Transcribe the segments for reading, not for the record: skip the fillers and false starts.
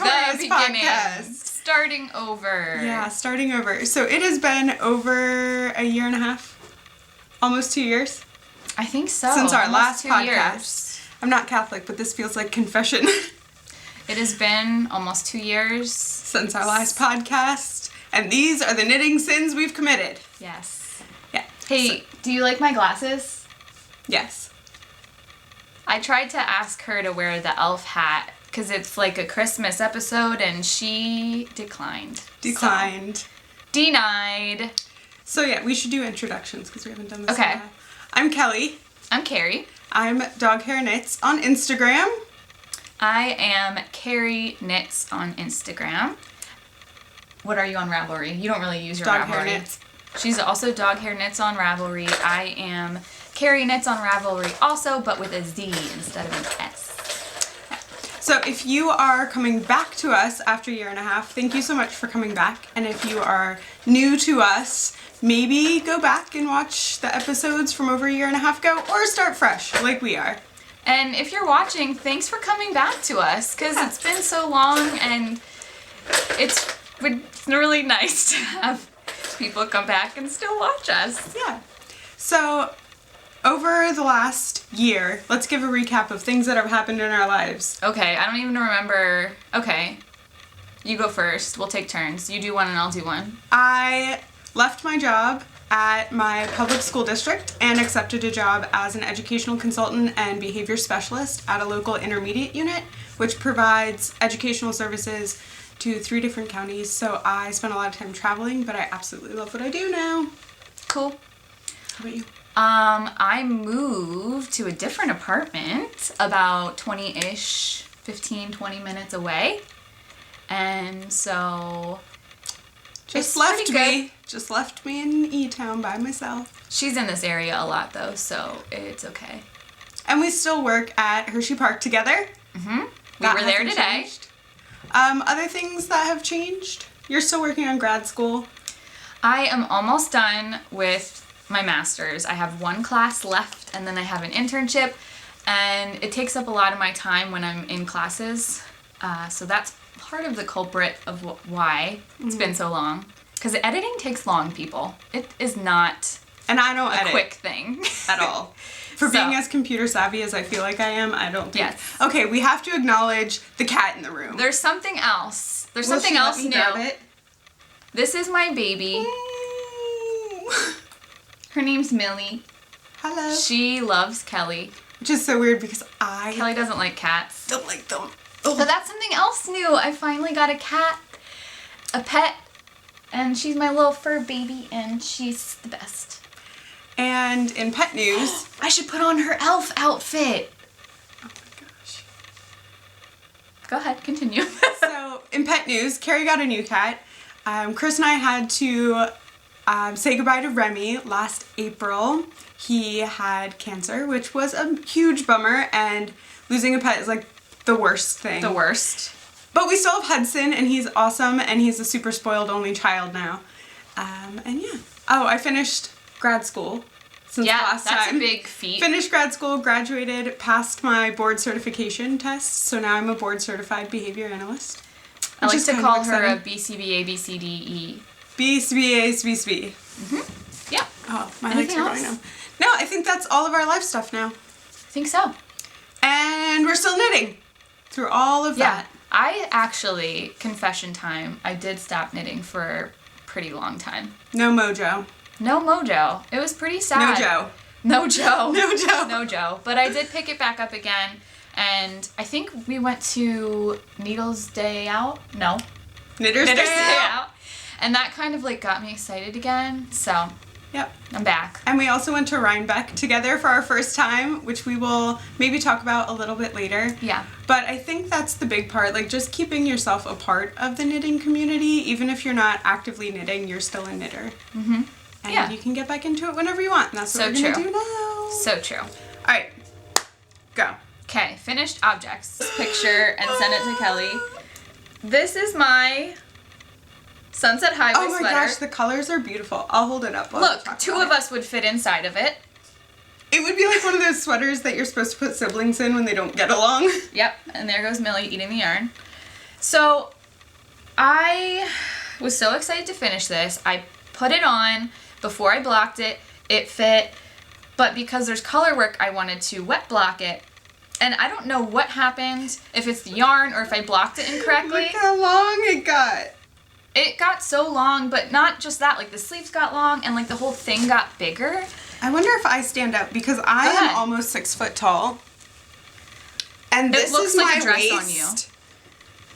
Knitorious podcast. Starting over. Yeah, starting over. So it has been over a year and a half, almost 2 years. I think so. Since our last 2 podcast. years. I'm not Catholic, but this feels like confession. It has been almost 2 years. Since our last podcast. And these are the knitting sins we've committed. Yes. Yeah. Hey, do you like my glasses? Yes. I tried to ask her to wear the elf hat because it's like a Christmas episode and she declined. So, denied. So yeah, we should do introductions because we haven't done this Okay. in a while. I'm Kellie. I'm Kari. I'm Dog Hair Knits on Instagram. I am Kari Knits on Instagram. What are you on Ravelry? You don't really use your Dog Ravelry. Hair Knits. She's also Dog Hair Knits on Ravelry. I am Kari Knits on Ravelry also, but with a Z instead of an S. So if you are coming back to us after a year and a half, thank you so much for coming back. And if you are new to us, maybe go back and watch the episodes from over a year and a half ago, or start fresh like we are. And if you're watching, thanks for coming back to us because it's been so long and it's really nice to have people come back and still watch us. Yeah. So over the last year, let's give a recap of things that have happened in our lives. Okay, I don't even remember. Okay, you go first. We'll take turns. You do one and I'll do one. I left my job at my public school district and accepted a job as an educational consultant and behavior specialist at a local intermediate unit, which provides educational services to 3 different counties. So I spent a lot of time traveling, but I absolutely love what I do now. Cool. How about you? I moved to a different apartment about 20-ish, 15, 20 minutes away. And so Just left me in E-Town by myself. She's in this area a lot though, so it's okay. And we still work at Hershey Park together. Mm-hmm. We were there today. Changed. Other things that have changed? You're still working on grad school. I am almost done with my master's. I have 1 class left and then I have an internship and it takes up a lot of my time when I'm in classes. So that's part of the culprit of why it's been so long. Because editing takes long, people. It is not and I don't edit quick thing at all. For being as computer savvy as I feel like I am, I don't think. Yes. Okay, we have to acknowledge the cat in the room. There's something else. There's Will something she else let me new. grab it? This is my baby. Her name's Millie. Hello. She loves Kellie. Which is so weird because I Kellie doesn't like cats. don't like them. So that's something else new. I finally got a cat, a pet, and she's my little fur baby, and she's the best. And in pet news, I should put on her elf outfit. oh my gosh. Go ahead, continue. So in pet news, Kari got a new cat. Chris and I had to say goodbye to Remy last April. He had cancer, which was a huge bummer, and losing a pet is like the worst thing. The worst. But we still have Hudson, and he's awesome, and he's a super spoiled only child now. And yeah. Oh, I finished grad school since last time. Yeah, that's a big feat. Finished grad school, graduated, passed my board certification test, so now I'm a board certified behavior analyst. I like to call her a BCBA, BCDE. BCBA. Mm-hmm. Yeah. Oh, my Anything legs are else? going now. No, I think that's all of our life stuff now. I think so. And we're still knitting through all of that. I actually, confession time, I did stop knitting for a pretty long time. No mojo. No mojo. It was pretty sad. No Joe. No Joe. No Joe. No Joe. But I did pick it back up again. And I think we went to Needles Day Out. No. Knitter's Day Out. And that kind of like got me excited again. So Yep. I'm back. And we also went to Rhinebeck together for our first time, which we will maybe talk about a little bit later. Yeah. But I think that's the big part, like just keeping yourself a part of the knitting community. Even if you're not actively knitting, you're still a knitter. Mm-hmm. And you can get back into it whenever you want. And that's what we're going to do now. So true. All right. Go. Okay, finished objects. Picture and send it to Kellie. This is my Sunset Highway Oh my sweater. gosh, the colors are beautiful. I'll hold it up. Look, 2 of us would fit inside of it. It would be like one of those sweaters that you're supposed to put siblings in when they don't get along. Yep, and there goes Millie eating the yarn. So I was so excited to finish this. I put it on before I blocked it. It fit, but because there's color work, I wanted to wet block it. And I don't know what happened, if it's the yarn or if I blocked it incorrectly. Look how long it got. It got so long, but not just that, like the sleeves got long and like the whole thing got bigger. I wonder if I stand up because I am almost 6 foot tall. And this looks is like my a dress waist. on you.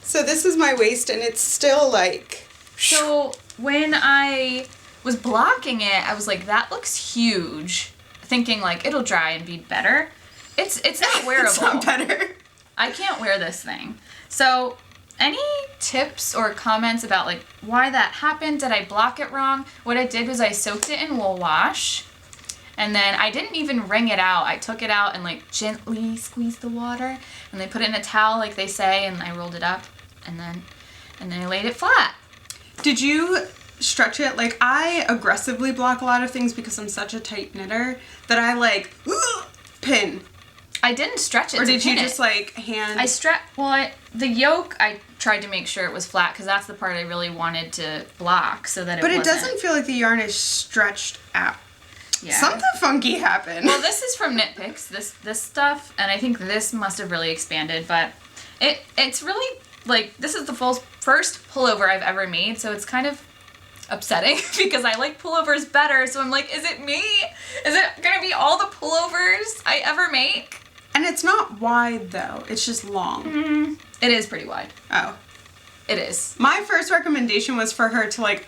So this is my waist and it's still like... So when I was blocking it, I was like, that looks huge. Thinking like it'll dry and be better. It's not wearable. It's not better. I can't wear this thing. So any tips or comments about like why that happened? Did I block it wrong? What I did was I soaked it in wool wash. And then I didn't even wring it out. I took it out and like gently squeezed the water. And they put it in a towel like they say. And I rolled it up. And then I laid it flat. Did you stretch it? Like I aggressively block a lot of things because I'm such a tight knitter that I like pin. I didn't stretch it. Or to did you pin just it. like hand? The yoke, I tried to make sure it was flat because that's the part I really wanted to block so that it wasn't. But it doesn't feel like the yarn is stretched out. Yeah. Something funky happened. Well, this is from Nitpicks, this stuff, and I think this must have really expanded, but it's really, like, this is the first pullover I've ever made, so it's kind of upsetting because I like pullovers better, so I'm like, is it me? Is it gonna be all the pullovers I ever make? And it's not wide though, it's just long. Mm-hmm. It is pretty wide. Oh. It is. My first recommendation was for her to like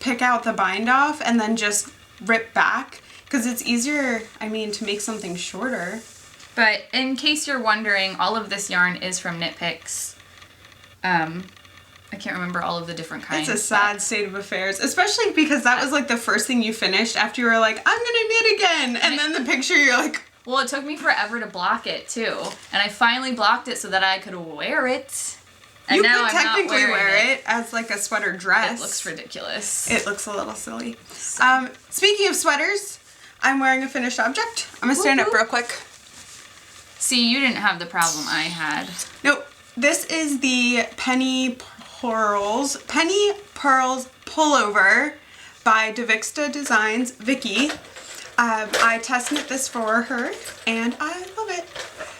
pick out the bind off and then just rip back because it's easier, to make something shorter. But in case you're wondering, all of this yarn is from Nitpicks. I can't remember all of the different kinds. It's a sad state of affairs, especially because that was like the first thing you finished after you were like, I'm gonna knit again. And then the picture you're like... Well, it took me forever to block it too. And I finally blocked it so that I could wear it. And you now could I'm not technically wearing wear it as like a sweater dress. It looks ridiculous. It looks a little silly. Speaking of sweaters, I'm wearing a finished object. I'm gonna stand up real quick. See, you didn't have the problem I had. Nope. This is the Penny Pearls pullover by Devixta Designs Vicky. I test knit this for her and I love it.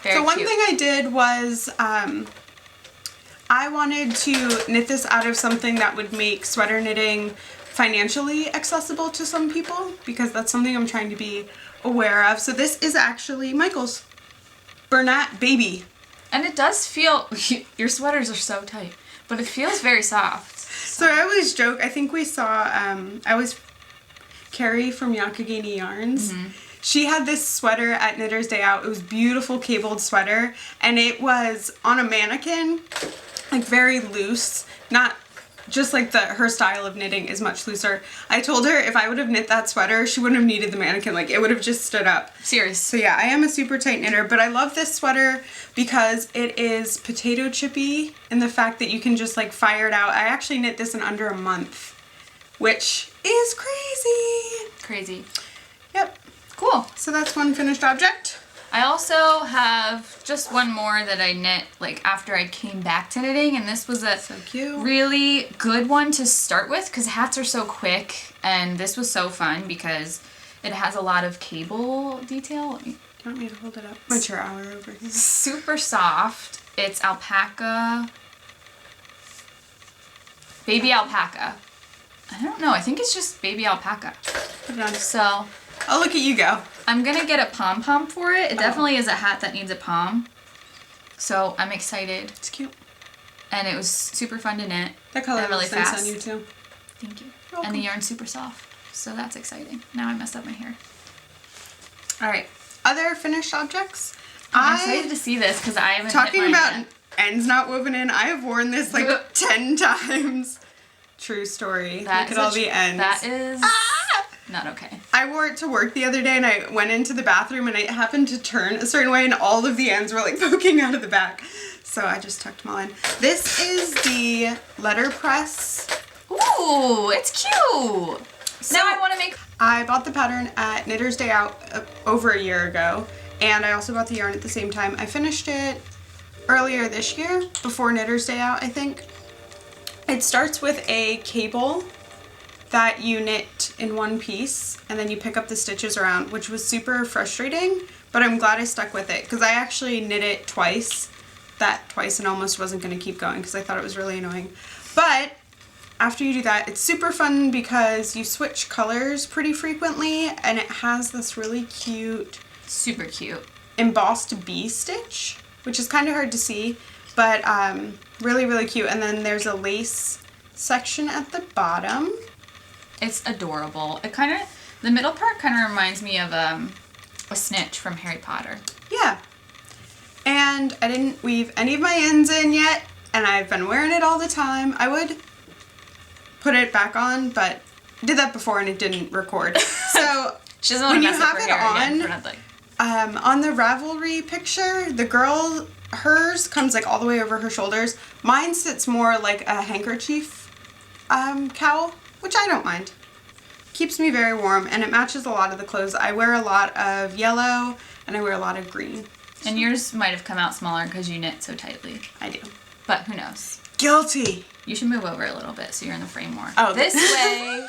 Very one cute. thing I did was I wanted to knit this out of something that would make sweater knitting financially accessible to some people because that's something I'm trying to be aware of. So this is actually Michael's Bernat Baby. And it does feel, your sweaters are so tight, but it feels very soft. So I always joke, I think we saw, Kari from Yakagani Yarns. Mm-hmm. She had this sweater at Knitter's Day Out. It was beautiful cabled sweater and it was on a mannequin, like very loose, not just like her style of knitting is much looser. I told her if I would have knit that sweater, she wouldn't have needed the mannequin. Like it would have just stood up. Serious. So yeah, I am a super tight knitter, but I love this sweater because it is potato chippy and the fact that you can just like fire it out. I actually knit this in under a month, which is crazy. Crazy. Yep. Cool. So that's one finished object. I also have just one more that I knit like after I came back to knitting, and this was a so cute. Really good one to start with because hats are so quick, and this was so fun because it has a lot of cable detail. Do you want me to hold it up? My chair hour over here. Super soft. It's alpaca. Baby alpaca. I don't know. I think it's just baby alpaca. Put it on. So... Oh, look at you go. I'm gonna get a pom-pom for it. It definitely is a hat that needs a pom. So I'm excited. It's cute. And it was super fun to knit. That color really looks nice fast. on you too. Thank you. Welcome. And the yarn's super soft. So that's exciting. Now I messed up my hair. Alright. Other finished objects? I'm excited to see this because I haven't Talking knit mine about yet. ends not woven in, I have worn this like 10 times. True story. Look at all the ends. That is not okay. I wore it to work the other day and I went into the bathroom and I happened to turn a certain way and all of the ends were like poking out of the back. So I just tucked them all in. This is the letterpress. Ooh, it's cute. So now I want to make... I bought the pattern at Knitter's Day Out over a year ago and I also bought the yarn at the same time. I finished it earlier this year, before Knitter's Day out, I think. It starts with a cable that you knit in one piece, and then you pick up the stitches around, which was super frustrating, but I'm glad I stuck with it, because I actually knit it twice, and almost wasn't going to keep going, because I thought it was really annoying. But after you do that, it's super fun because you switch colors pretty frequently, and it has this really cute, super cute, embossed bee stitch, which is kind of hard to see, but really, really cute. And then there's a lace section at the bottom. It's adorable. It kind of, the middle part kind of reminds me of a snitch from Harry Potter. Yeah. And I didn't weave any of my ends in yet, and I've been wearing it all the time. I would put it back on, but I did that before and it didn't record. So she doesn't want to mess up her hair again for nothing. On the Ravelry picture, the girl, hers comes like all the way over her shoulders. Mine sits more like a handkerchief cowl, which I don't mind. Keeps me very warm, and it matches a lot of the clothes. I wear a lot of yellow, and I wear a lot of green. And yours might have come out smaller because you knit so tightly. I do. But who knows? Guilty! You should move over a little bit so you're in the frame more. Oh. This way!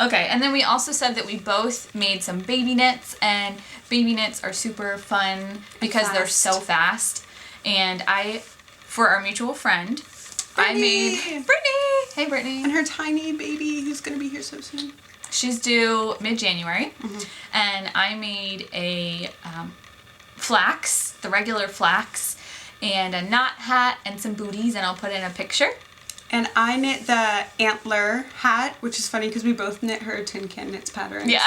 Okay, and then we also said that we both made some baby knits, and baby knits are super fun because they're so fast. And for our mutual friend, I made Brittany! Hey, Brittany! And her tiny baby who's going to be here so soon. She's due mid-January, and I made a flax, the regular flax, and a knot hat and some booties, and I'll put in a picture. And I knit the antler hat, which is funny because we both knit her tin can knits pattern. Yeah.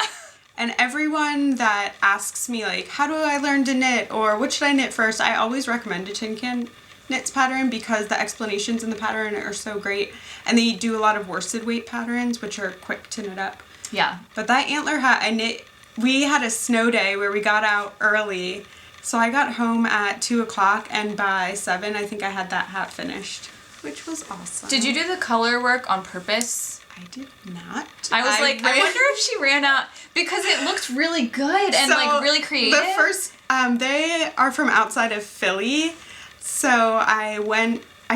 And everyone that asks me, like, how do I learn to knit, or what should I knit first, I always recommend a tin can knits pattern because the explanations in the pattern are so great. And they do a lot of worsted weight patterns, which are quick to knit up. Yeah. But that antler hat I knit, we had a snow day where we got out early. So I got home at 2 o'clock, and by 7, I think I had that hat finished, which was awesome. Did you do the color work on purpose? I did not. I wonder if she ran out, because it looked really good and like really creative. The first, they are from outside of Philly, so I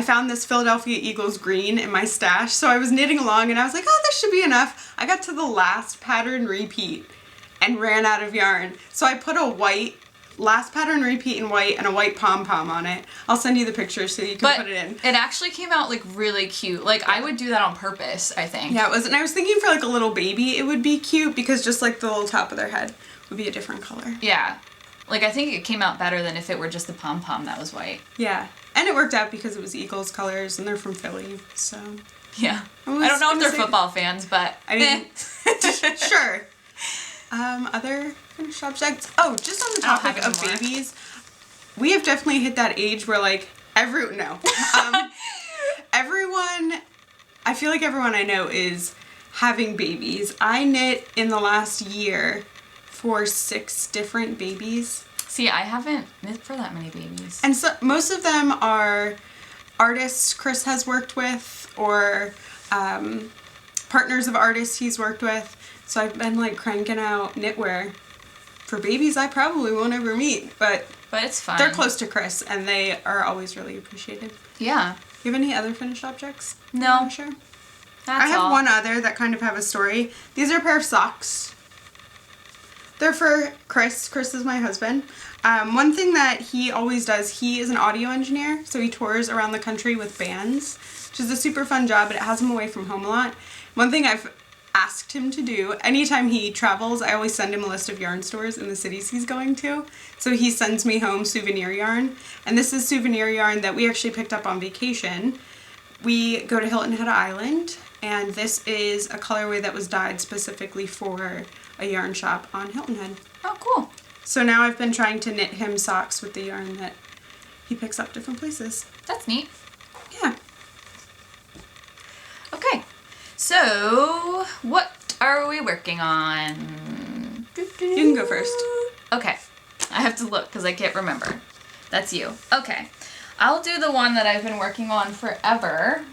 found this Philadelphia Eagles green in my stash, so I was knitting along and I was like, oh, this should be enough. I got to the last pattern repeat and ran out of yarn. So I put a last pattern repeat in white and a white pom-pom on it. I'll send you the picture so you can put it in. It actually came out like really cute. Like I would do that on purpose, I think. Yeah, it was, and I was thinking for like a little baby it would be cute because just like the little top of their head would be a different color. Yeah. Like I think it came out better than if it were just the pom-pom that was white. Yeah. And it worked out because it was Eagles colors and they're from Philly, so. Yeah. I don't know if they're football fans, but I mean, sure. Other finished objects? Oh, just on the topic of babies, we have definitely hit that age where like everyone, I feel like everyone I know is having babies. I knit in the last year for 6 different babies. See, I haven't knit for that many babies. And so most of them are artists Chris has worked with, or partners of artists he's worked with. So I've been like cranking out knitwear for babies I probably won't ever meet, but it's fun. They're close to Chris and they are always really appreciated. Yeah. You have any other finished objects? No. I'm sure. That's I have one other that kind of have a story. These are a pair of socks. They're for Chris. Chris is my husband. One thing that he always does, he is an audio engineer, so he tours around the country with bands, which is a super fun job, but it has him away from home a lot. One thing I've asked him to do, anytime he travels, I always send him a list of yarn stores in the cities he's going to. So he sends me home souvenir yarn, and this is souvenir yarn that we actually picked up on vacation. We go to Hilton Head Island, and this is a colorway that was dyed specifically for a yarn shop on Hilton Head. Oh, cool. So now I've been trying to knit him socks with the yarn that he picks up different places. That's neat. Yeah. Okay. So, what are we working on? You can go first. Okay. I have to look because I can't remember. That's you. Okay. I'll do the one that I've been working on forever.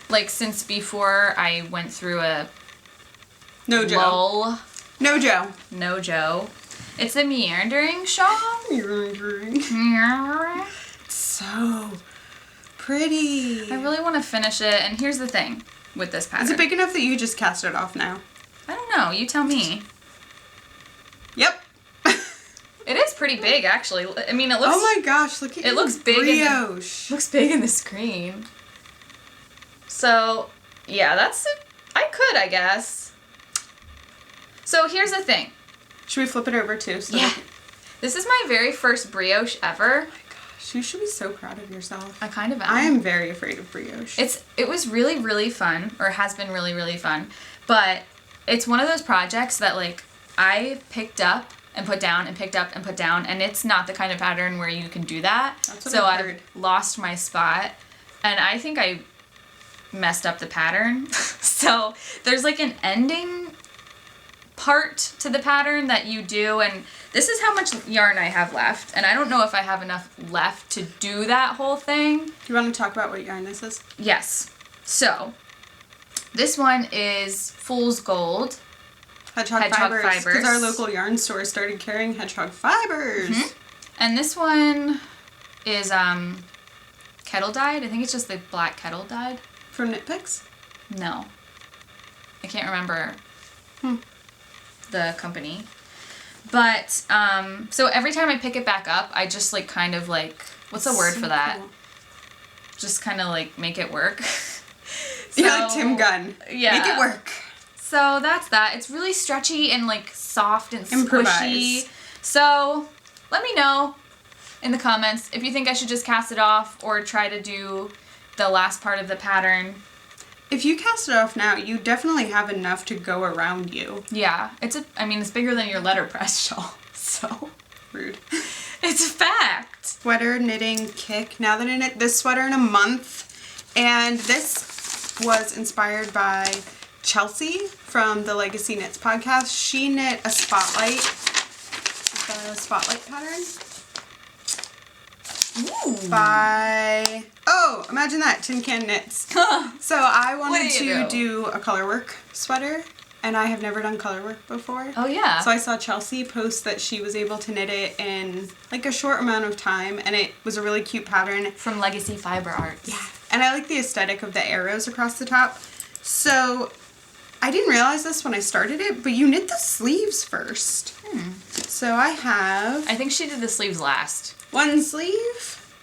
Like, since before I went through a No Joe. lull. No Joe. No Joe. It's a meandering shawl. So pretty. I really want to finish it, and here's the thing with this pattern. Is it big enough that you just cast it off now? I don't know. You tell me. Yep. It is pretty big, actually. I mean, it looks... Oh my gosh, look at it looks big. Brioche. Looks big in the screen. So, yeah, that's it. I could, I guess. So here's the thing. Should we flip it over too? So Yeah. This is my very first brioche ever. Oh my gosh, you should be so proud of yourself. I kind of am. I am very afraid of brioche. It was really, really fun, or has been really, really fun. But it's one of those projects that, like, I picked up and put down and picked up and put down, and it's not the kind of pattern where you can do that. That's what so I've heard. I've lost my spot, and I think I messed up the pattern. So there's like an ending part to the pattern that you do, and this is how much yarn I have left, and I don't know if I have enough left to do that whole thing. You want to talk about what yarn this is? Yes. So this one is Fool's Gold. Hedgehog fibers. Because our local yarn store started carrying hedgehog fibers. Mm-hmm. And this one is kettle dyed. I think it's just the black kettle dyed. From Nitpicks? No. I can't remember the company. But, so every time I pick it back up, I just like kind of like, what's the word for that? Cool. Just kind of like make it work. You're like Tim Gunn. Yeah. Make it work. So that's that. It's really stretchy and like soft and squishy. Improvise. So let me know in the comments if you think I should just cast it off or try to do the last part of the pattern. If you cast it off now, you definitely have enough to go around you. Yeah, it's bigger than your letterpress shawl. So Rude. it's a fact. Sweater knitting kick. Now that I knit this sweater in a month, and this was inspired by Chelsea from the Legacy Knits podcast. She knit a spotlight, the spotlight pattern. Ooh. By, imagine that, Tin Can Knits. So I wanted to do a colorwork sweater, and I have never done colorwork before. Oh yeah. So I saw Chelsea post that she was able to knit it in like a short amount of time, and it was a really cute pattern. From Legacy Fiber Arts. Yeah. And I like the aesthetic of the arrows across the top. So I didn't realize this when I started it, but you knit the sleeves first. So I have... I think she did the sleeves last. one sleeve,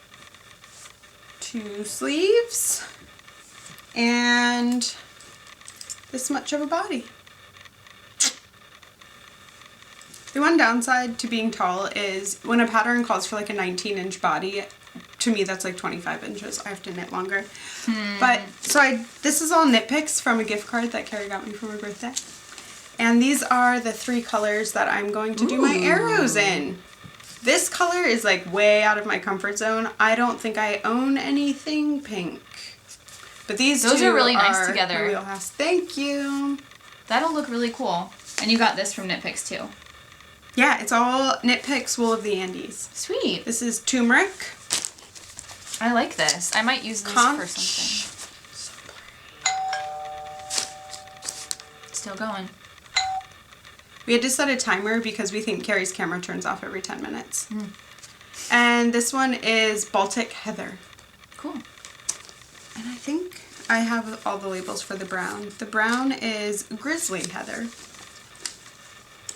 two sleeves, and this much of a body. The one downside to being tall is when a pattern calls for like a 19-inch body, to me that's like 25 inches. I have to knit longer. But, so this is all Nitpicks from a gift card that Kari got me for my birthday. And these are the 3 colors that I'm going to do my arrows in. This color is like way out of my comfort zone. I don't think I own anything pink. But those two are really nice together. my wheelhouse. Thank you. That'll look really cool. And you got this from Nitpicks too. Yeah, it's all Nitpicks Wool of the Andes. Sweet. This is turmeric. I like this. I might use this for something. Still going. We had to set a timer because we think Kari's camera turns off every 10 minutes. And this one is Baltic Heather. Cool. And I think I have all the labels for the brown. The brown is Grizzly Heather.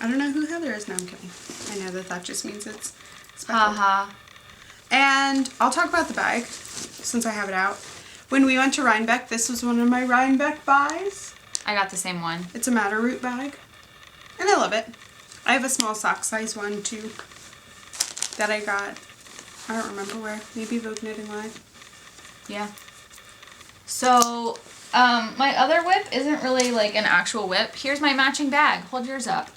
I don't know who Heather is. No, I'm kidding. I know that just means it's special. Haha. And I'll talk about the bag since I have it out. When we went to Rhinebeck, this was one of my Rhinebeck buys. I got the same one. It's a Madder Root bag. And I love it. I have a small sock size one too that I got. I don't remember where. Maybe Vogue Knitting Live. Yeah. So, my other whip isn't really like an actual whip. Here's my matching bag. Hold yours up.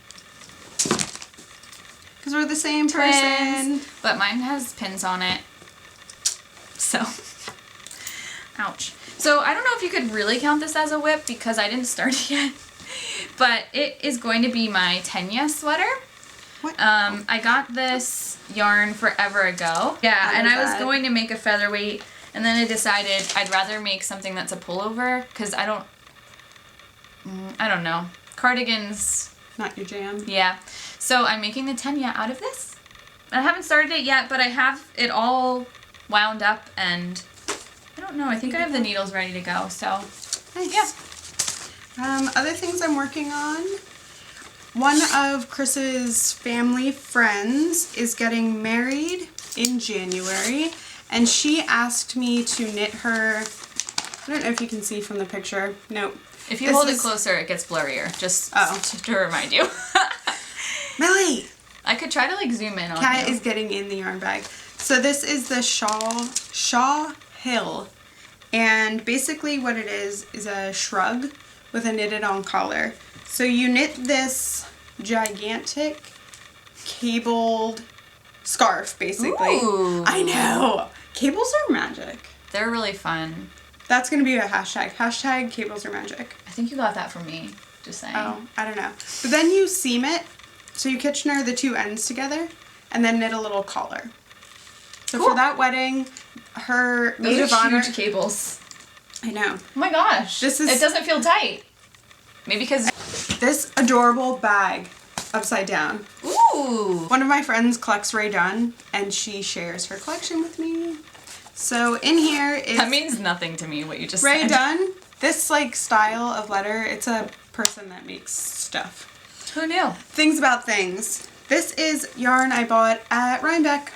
Because we're the same person. But mine has pins on it. So, ouch. So, I don't know if you could really count this as a whip because I didn't start it yet. But it is going to be my Tenya sweater. What? I got this yarn forever ago. Yeah, and I was going to make a featherweight, and then I decided I'd rather make something that's a pullover because I don't know. Cardigans not your jam. Yeah. So I'm making the tenya out of this. I haven't started it yet, but I have it all wound up, and I don't know. I think I have the needles ready to go. So Nice. yeah. Other things I'm working on. One of Chris's family friends is getting married in January, and she asked me to knit her. I don't know if you can see from the picture. Nope. If you hold it closer, it gets blurrier. Just to remind you. Millie! I could try to like zoom in on Kat you. is getting in the yarn bag. So this is the Shaw Hill. And basically what it is a shrug with a knitted on collar. So you knit this gigantic cabled scarf, basically. Ooh. I know! Cables are magic. They're really fun. That's going to be a hashtag. Hashtag cables are magic. I think you got that from me. Just saying. Oh, I don't know. But then you seam it. So you Kitchener the two ends together and then knit a little collar. So Cool. for that wedding, her maid Those of are honor. huge cables. I know. Oh my gosh. This is- It doesn't feel tight. Maybe because... This adorable bag upside down. Ooh. One of my friends collects Rae Dunn and she shares her collection with me. So in here is That means nothing to me, what you just Rae said. Dunn. This like style of letter, it's a person that makes stuff. Who knew? Things about things. This is yarn I bought at Rhinebeck.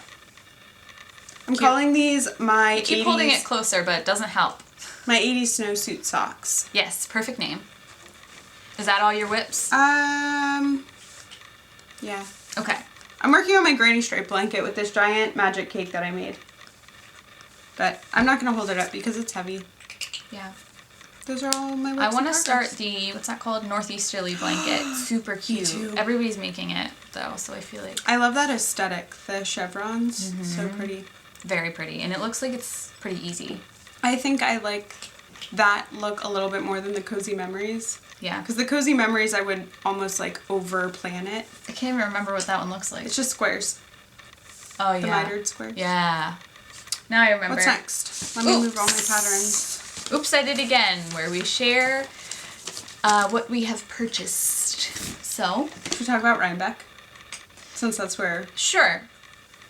I'm Cute. calling these my Keep 80s, holding it closer, but it doesn't help. my 80s snowsuit socks. Yes, perfect name. Is that all your whips? Yeah. Okay. I'm working on my granny stripe blanket with this giant magic cake that I made. But I'm not going to hold it up because it's heavy. Yeah. Those are all my whips I want to and start progress. the, what's that called? Northeasterly blanket. Super cute. too. Everybody's making it, though, so I feel like I love that aesthetic, the chevrons. So pretty. very pretty. And it looks like it's pretty easy. I think I like that look a little bit more than the Cozy Memories. Yeah. Because the Cozy Memories, I would almost like over plan it. I can't even remember what that one looks like. It's just squares. Oh, The yeah. mitered squares. Yeah. Now I remember. What's next? Let me move all my patterns. Oops, I did again, where we share what we have purchased. So, Should we talk about Rhinebeck? Since that's where... sure.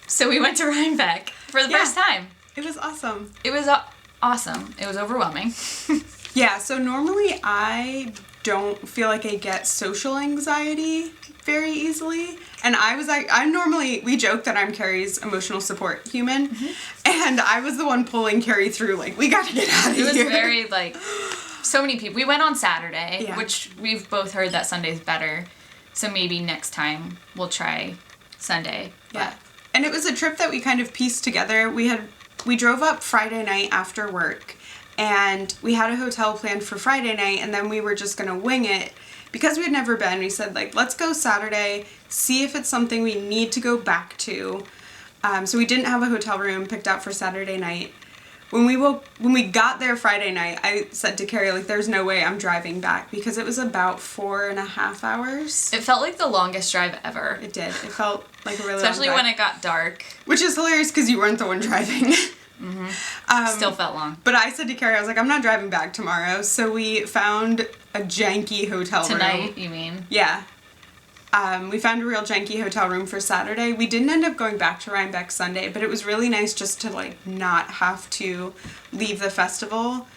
So we went to Rhinebeck for the Yeah. first time. It was awesome. It was awesome. It was overwhelming. Yeah, so normally I don't feel like I get social anxiety very easily. And I'm normally, we joke that I'm Carrie's emotional support human. And I was the one pulling Carrie through, like, we gotta get out of It was here. very, like, so many people. We went on Saturday, Yeah. which we've both heard that Sunday's better. So maybe next time we'll try Sunday. Yeah. And it was a trip that we kind of pieced together. We drove up Friday night after work, and we had a hotel planned for Friday night, and then we were just gonna wing it. Because we had never been, we said, like, let's go Saturday, see if it's something we need to go back to. So we didn't have a hotel room picked out for Saturday night. When we got there Friday night, I said to Carrie, like, there's no way I'm driving back, because it was about 4.5 hours. It felt like the longest drive ever. It did. It felt like a really Especially long when drive. it got dark. Which is hilarious because you weren't the one driving. Still felt long. But I said to Carrie, I was like, I'm not driving back tomorrow. So we found a janky hotel room. Tonight, you mean? Yeah. We found a real janky hotel room for Saturday. We didn't end up going back to Rhinebeck Sunday, but it was really nice just to, like, not have to leave the festival.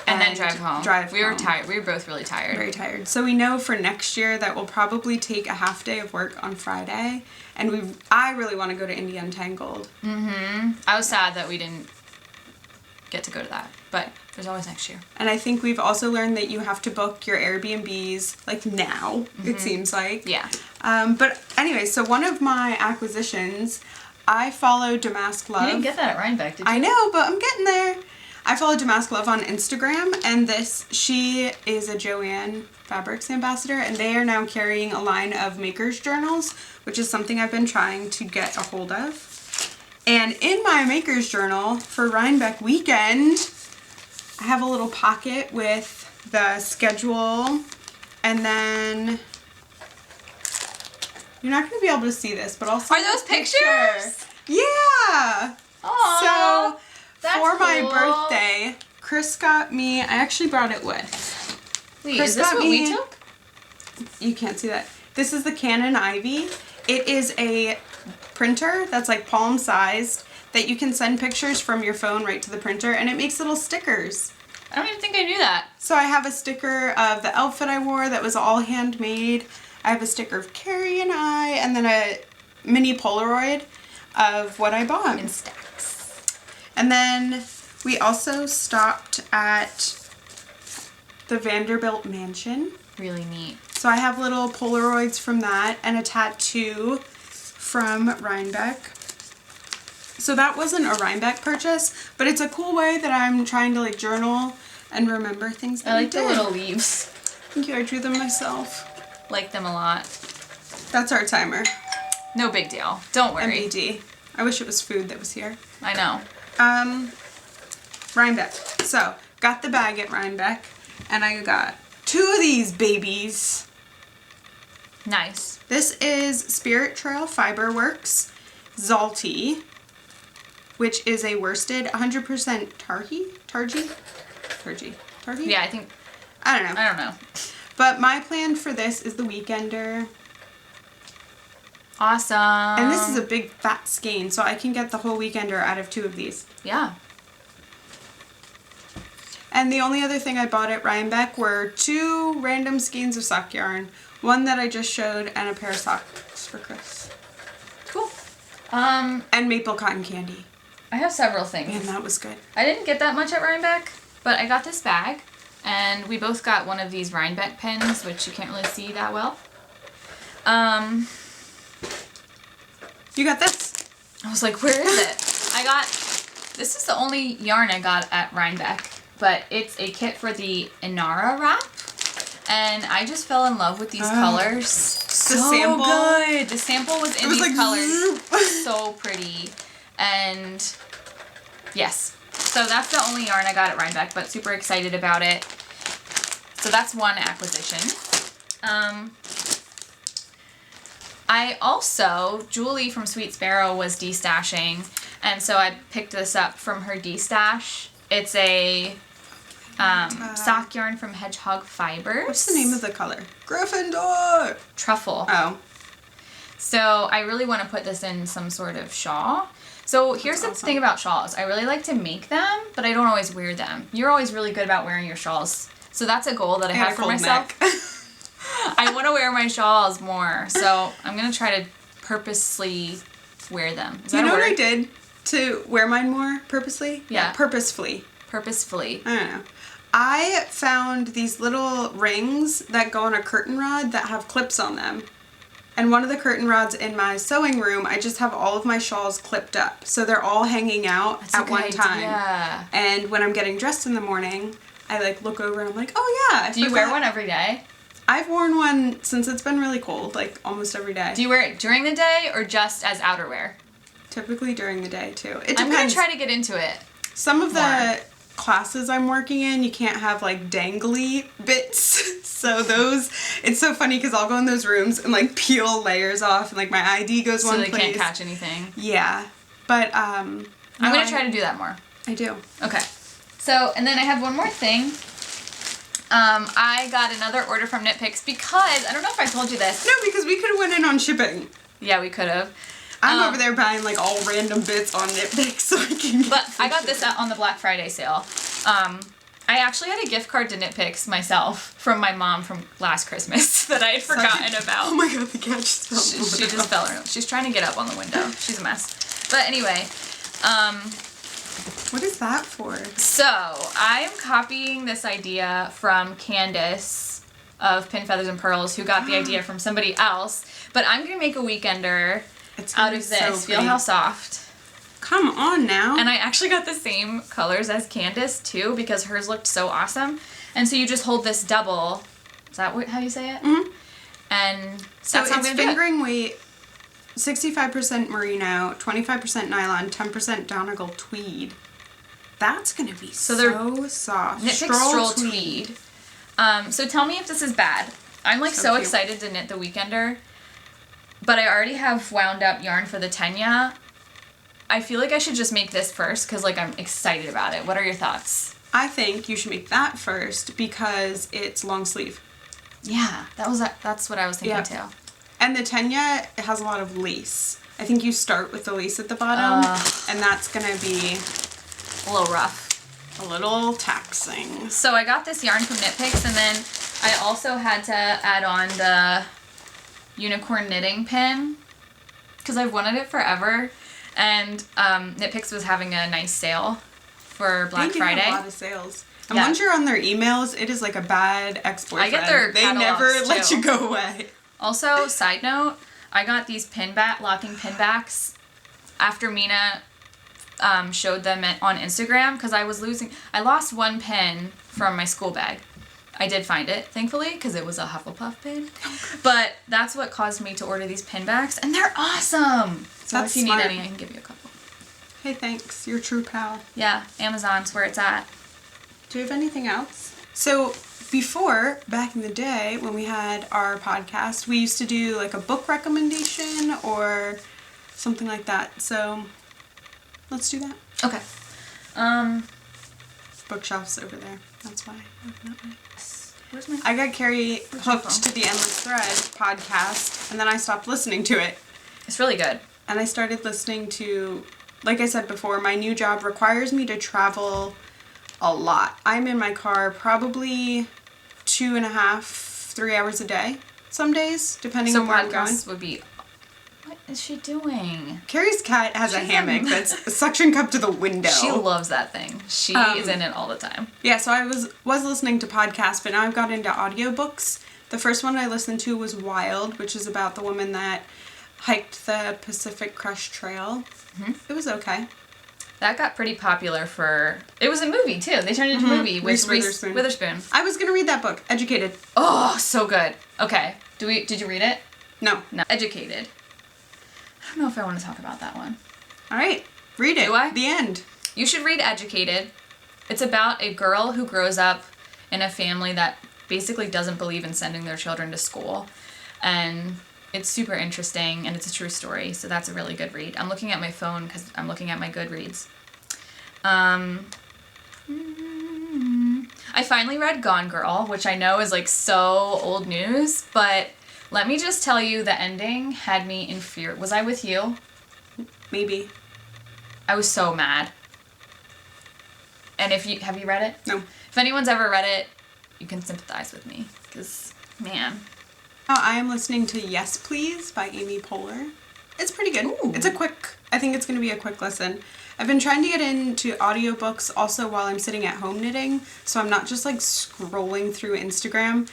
And then drive home. We were home. tired. We were both really tired. Very tired. So we know for next year that we'll probably take a half day of work on Friday. And I really want to go to India Untangled. I was sad that we didn't get to go to that. But there's always next year. And I think we've also learned that you have to book your Airbnbs, like, now, it seems like. Yeah. But anyway, so one of my acquisitions, I follow Damask Love. You didn't get that at Rhinebeck, did you? I know, but I'm getting there. I follow Damask Love on Instagram, and she is a Joanne Fabrics ambassador, and they are now carrying a line of maker's journals, which is something I've been trying to get a hold of. And in my maker's journal for Rhinebeck weekend, I have a little pocket with the schedule, and then you're not going to be able to see this, but I'll send Are those a picture. pictures? Yeah. Aww, So that's for my cool. birthday, Chris got me. I actually brought it with. Wait, Chris is this got what we me- took? You can't see that. This is the Canon Ivy. It is a printer that's like palm sized that you can send pictures from your phone right to the printer, and it makes little stickers. I don't even think I knew that. So I have a sticker of the outfit I wore that was all handmade. I have a sticker of Kari and I, and then a mini Polaroid of what I bought. In stacks. And then we also stopped at the Vanderbilt Mansion. Really neat. So I have little Polaroids from that and a tattoo from Rhinebeck. So that wasn't a Rhinebeck purchase, but it's a cool way that I'm trying to like journal and remember things that I like the did. little leaves. Thank you, I drew them myself. Like them a lot. That's our timer. No big deal. Don't worry. MBD. I wish it was food that was here. I know. Rhinebeck. So, got the bag at Rhinebeck, and I got 2 of these babies. Nice. This is Spirit Trail Fiberworks Zalti, which is a worsted 100% targy? Yeah, I think. I don't know. I don't know. But my plan for this is the Weekender. Awesome. And this is a big fat skein, so I can get the whole Weekender out of 2 of these. Yeah. And the only other thing I bought at Rhinebeck were 2 random skeins of sock yarn. One that I just showed, and a pair of socks for Chris. Cool. And maple cotton candy. I have several things. Man, that was good. I didn't get that much at Rhinebeck, but I got this bag, and we both got one of these Rhinebeck pins, which you can't really see that well. You got this? I was like, where is it? This is the only yarn I got at Rhinebeck, but it's a kit for the Inara Rock, and I just fell in love with these colors. So sample? good. The sample was in these like, colors. So pretty. And yes, so that's the only yarn I got at Rhinebeck, but super excited about it. So that's one acquisition. I also, Julie from Sweet Sparrow was destashing, and so I picked this up from her destash. It's a sock yarn from Hedgehog Fibers. What's the name of the color? Gryffindor! Truffle. Oh. So I really want to put this in some sort of shawl. So here's the thing about shawls. I really like to make them, but I don't always wear them. You're always really good about wearing your shawls. So that's a goal that I have for myself. I want to wear my shawls more. So I'm going to try to purposely wear them. Is that You know a word? what I did to wear mine more purposely? Yeah. Purposefully. Purposefully. I don't know. I found these little rings that go on a curtain rod that have clips on them. And one of the curtain rods in my sewing room, I just have all of my shawls clipped up. So they're all hanging out That's a at one good time. idea. And when I'm getting dressed in the morning, I like look over and I'm like, oh yeah. Do you wear one every day? I've worn one since it's been really cold, like almost every day. Do you wear it during the day or just as outerwear? Typically during the day too. It depends. I'm going to try to get into it. Some of more. the classes I'm working in, you can't have like dangly bits. So those, it's so funny because I'll go in those rooms and like peel layers off and like my ID goes one So they place. can't catch anything. Yeah. But I'm going to try to do that more. I do. Okay. So, and then I have one more thing. I got another order from Nitpicks because, I don't know if I told you this. No, because we could have went in on shipping. Yeah, we could have. I'm over there buying like all random bits on Nitpicks so I can get But I got this on the Black Friday sale. I actually had a gift card to Nitpicks myself from my mom from last Christmas that I had forgotten about. Oh my god, the cat just fell. She just fell. She's trying to get up on the window. She's a mess. But anyway, What is that for? so I am copying this idea from Candace of Pin Feathers and Pearls, who got the idea from somebody else. But I'm gonna make a weekender It's out gonna of be so this. Feel pretty. how soft. Come on now. And I actually got the same colors as Candace too, because hers looked so awesome. And so you just hold this double. Is that how you say it? Mm-hmm. And So that's how I'm it's gonna do it. fingering weight, 65% merino, 25% nylon, 10% Donegal tweed. That's gonna be so soft. Nitpicks Stroll Tweed. So tell me if this is bad. I'm like so cute. excited to knit the Weekender, but I already have wound up yarn for the Tenya. I feel like I should just make this first because like I'm excited about it. What are your thoughts? I think you should make that first because it's long sleeve. Yeah, that's what I was thinking too. And the Tenya, it has a lot of lace. I think you start with the lace at the bottom, and that's gonna be a little rough. A little taxing. So I got this yarn from Nitpicks, and then I also had to add on the unicorn knitting pin because I've wanted it forever. And Nitpicks was having a nice sale for Black Friday. They do have a lot of sales. And once you're on their emails, it is like a bad ex-boyfriend. I get their They never let too. you go away. Also, side note, I got these locking pin backs after Mina showed them on Instagram because I lost one pin from my school bag. I did find it, thankfully, because it was a Hufflepuff pin. But that's what caused me to order these pin backs, and they're awesome. So That's if you smart. need any, I can give you a couple. Hey, thanks. You're a true pal. Yeah, Amazon's where it's at. Do you have anything else? So before, back in the day, when we had our podcast, we used to do like a book recommendation or something like that. So let's do that. Okay. Bookshelf's over there. That's why. Open that way. Where's my... I got Kari my hooked phone? to the Endless Thread podcast, and then I stopped listening to it. It's really good. And I started listening to, like I said before, my new job requires me to travel a lot. I'm in my car probably 2.5, 3 hours a day some days, depending on where I'm going. podcasts would be... What is she doing? Kari's cat has a hammock that's a suction cup to the window. She loves that thing. She is in it all the time. Yeah, so I was listening to podcasts, but now I've got into audiobooks. The first one I listened to was Wild, which is about the woman that hiked the Pacific Crest Trail. Mm-hmm. It was okay. That got pretty popular for... It was a movie, too. They turned it into a movie with Reese Witherspoon. I was going to read that book, Educated. Oh, so good. Okay. Did you read it? No. Educated. I don't know if I want to talk about that one. All right. Read it. Do I? The end. You should read Educated. It's about a girl who grows up in a family that basically doesn't believe in sending their children to school. And it's super interesting, and it's a true story, so that's a really good read. I'm looking at my phone because I'm looking at my Goodreads. I finally read Gone Girl, which I know is like so old news, but let me just tell you, the ending had me in fear. Was I with you? Maybe. I was so mad. And have you read it? No. If anyone's ever read it, you can sympathize with me, because, man. I am listening to Yes Please by Amy Poehler. It's pretty good. Ooh. I think it's going to be a quick listen. I've been trying to get into audiobooks also while I'm sitting at home knitting, so I'm not just like scrolling through Instagram.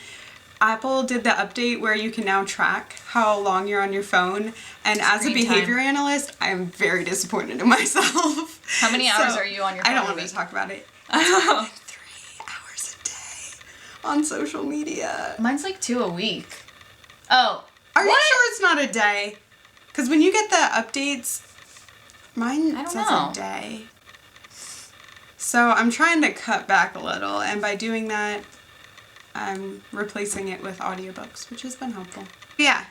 Apple did the update where you can now track how long you're on your phone, and as a behavior analyst, I am very disappointed in myself. How many hours are you on your phone? I don't want to talk about it. It's 3 hours a day on social media. Mine's like 2 a week. Oh. Are you sure it's not a day? Because when you get the updates, mine says a day. So I'm trying to cut back a little, and by doing that, I'm replacing it with audiobooks, which has been helpful. Yeah.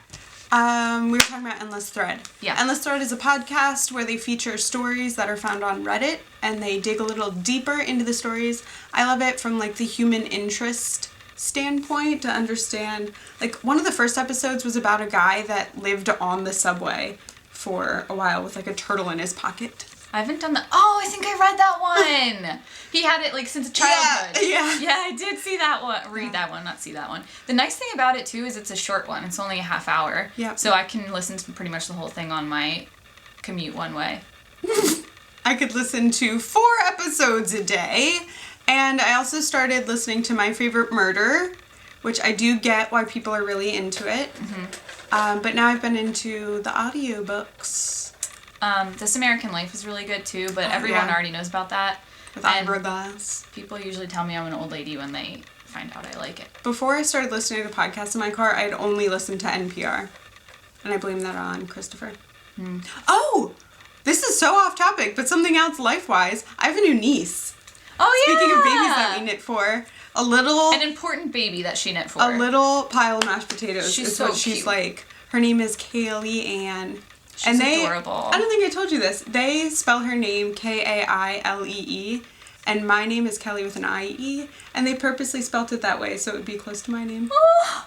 We were talking about Endless Thread. Yeah. Endless Thread is a podcast where they feature stories that are found on Reddit, and they dig a little deeper into the stories. I love it from like the human interest standpoint to understand. Like one of the first episodes was about a guy that lived on the subway for a while with like a turtle in his pocket. I haven't done that. Oh, I think I read that one. He had it like since childhood. Yeah. Yeah, I did see that one. Read that one, not see that one. The nice thing about it too is it's a short one. It's only a half hour. Yeah. So I can listen to pretty much the whole thing on my commute one way. I could listen to 4 episodes a day. And I also started listening to My Favorite Murder, which I do get why people are really into it. Mm-hmm. But now I've been into the audiobooks. This American Life is really good too, but everyone already knows about that. With Amber Glass. People usually tell me I'm an old lady when they find out I like it. Before I started listening to podcasts in my car, I'd only listened to NPR. And I blame that on Christopher. Oh! This is so off topic, but something else life-wise. I have a new niece. Oh, yeah! Speaking of babies that we knit for, an important baby that she knit for. A little pile of mashed potatoes. She's is so what she's cute. like. Her name is Kellie Ann. She's adorable. I don't think I told you this. They spell her name Kailee, and my name is Kellie with an IE, and they purposely spelt it that way so it would be close to my name. Oh,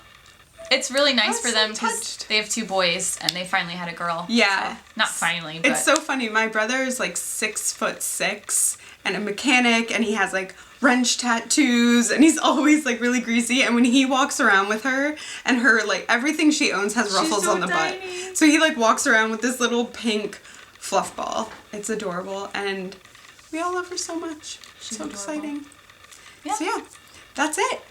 It's really nice for so them because touched. they have 2 boys and they finally had a girl. Yeah. So, not finally, but. It's so funny. My brother is like 6'6" and a mechanic, and he has like wrench tattoos, and he's always like really greasy. And when he walks around with her, and her like everything she owns has ruffles so on the tiny. butt. So he like walks around with this little pink fluff ball. It's adorable, and we all love her so much. She's so adorable. exciting. Yeah. So yeah, that's it.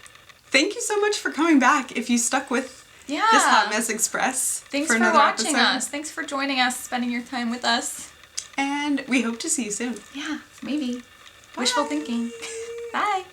Thank you so much for coming back. If you stuck with Yeah. this Hot Mess Express Thanks for for another watching episode. us. Thanks for joining us, spending your time with us. And we hope to see you soon. Yeah, maybe. Wishful thinking. Bye.